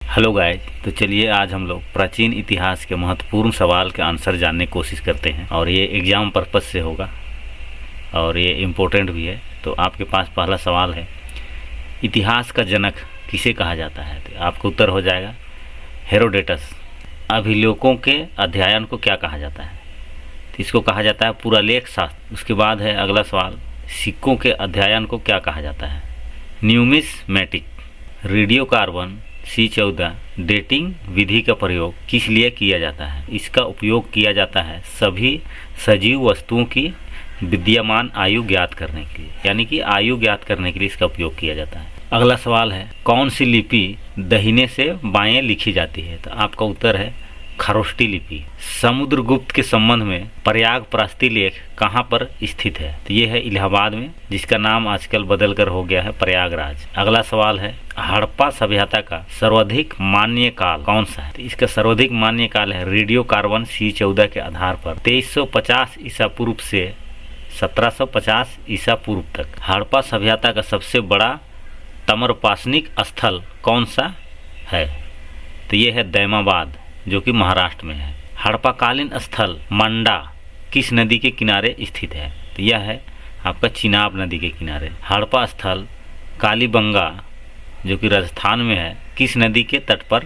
Hello guys, तो चलिए आज हम लोग प्राचीन इतिहास के महत्वपूर्ण सवाल के आंसर जानने की कोशिश करते हैं और ये एग्ज़ाम पर्पस से होगा और ये इम्पोर्टेंट भी है। तो आपके पास पहला सवाल है, इतिहास का जनक किसे कहा जाता है? तो आपका उत्तर हो जाएगा हेरोडेटस। अभिलेखों के अध्ययन को क्या कहा जाता है? तो इसको कहा जाता है पुरालेख शास्त्र। उसके बाद है अगला सवाल, सिक्कों के अध्ययन को क्या कहा जाता है? Numismatic. Radio carbon C14 dating विधि का प्रयोग किस लिए किया जाता है? इसका उपयोग किया जाता है सभी सजीव वस्तुओं की विद्यमान आयु ज्ञात करने के लिए, यानी कि आयु ज्ञात करने के लिए इसका उपयोग किया जाता है। अगला सवाल है, कौन सी लिपि दाहिने से बाएं लिखी जाती है? तो आपका उत्तर है खरोष्टी लिपि। समुद्रगुप्त के संबंध में प्रयाग प्रास्तिलेख कहाँ पर स्थित है? तो ये है इलाहाबाद में, जिसका नाम आजकल बदलकर हो गया है प्रयागराज। अगला सवाल है, हड़प्पा सभ्यता का सर्वाधिक मान्य काल कौन सा है? तो इसका सर्वाधिक मान्य काल है रेडियो कार्बन C14 के आधार पर 2350 ईसा पूर्व से 1750 ईसा पूर्व तक। हड़प्पा सभ्यता का सबसे बड़ा तम्रपासनिक स्थल कौन सा है? तो ये है दैमाबाद, जो कि महाराष्ट्र में है। हड़प्पाकालीन स्थल मंडा किस नदी के किनारे स्थित है? तो यह है आपका चिनाब नदी के किनारे। हड़प्पा स्थल कालीबंगा, जो कि राजस्थान में है, किस नदी के तट पर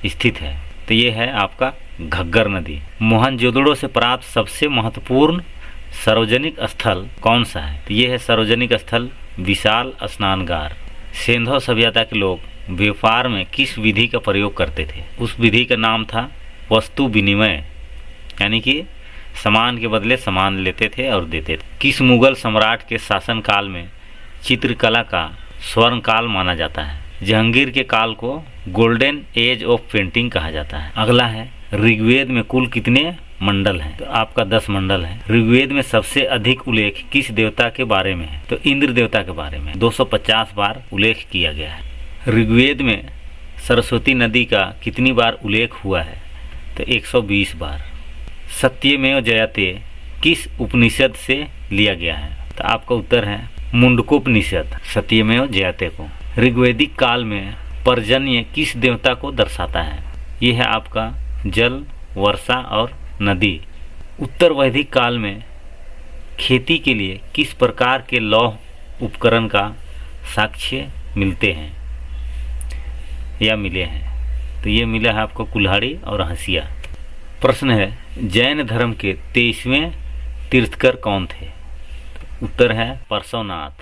स्थित है? तो ये है आपका घग्गर नदी। मोहनजोदड़ो से प्राप्त सबसे महत्वपूर्ण सार्वजनिक स्थल कौन सा है? तो ये है सार्वजनिक स्थल विशाल स्नानगार। सिंधु सभ्यता के लोग व्यापार में किस विधि का प्रयोग करते थे? उस विधि का नाम था वस्तु विनिमय, यानी कि सामान के बदले सामान लेते थे और देते थे। किस मुगल सम्राट के शासनकाल में चित्रकला का स्वर्ण काल माना जाता है? जहांगीर के काल को गोल्डन एज ऑफ पेंटिंग कहा जाता है। अगला है, ऋग्वेद में कुल कितने मंडल हैं? तो आपका 10 मंडल है। ऋग्वेद में सबसे अधिक उल्लेख किस देवता के बारे में है? तो इंद्र देवता के बारे में 250 बार उल्लेख किया गया है। ऋग्वेद में सरस्वती नदी का कितनी बार उल्लेख हुआ है? तो 120 बार। सत्यमेव जयते किस उपनिषद से लिया गया है? तो आपका उत्तर है मुंडकोपनिषद, सत्यमेव जयते को। ऋग्वेदिक काल में पर्जन्य किस देवता को दर्शाता है? यह है आपका जल, वर्षा और नदी। उत्तर वैदिक काल में खेती के लिए किस प्रकार के लौह उपकरण का साक्ष्य मिलते हैं या मिले हैं? तो ये मिला है आपको कुल्हाड़ी और हंसिया। प्रश्न है, जैन धर्म के 23वें तीर्थकर कौन थे? तो उत्तर है पार्श्वनाथ।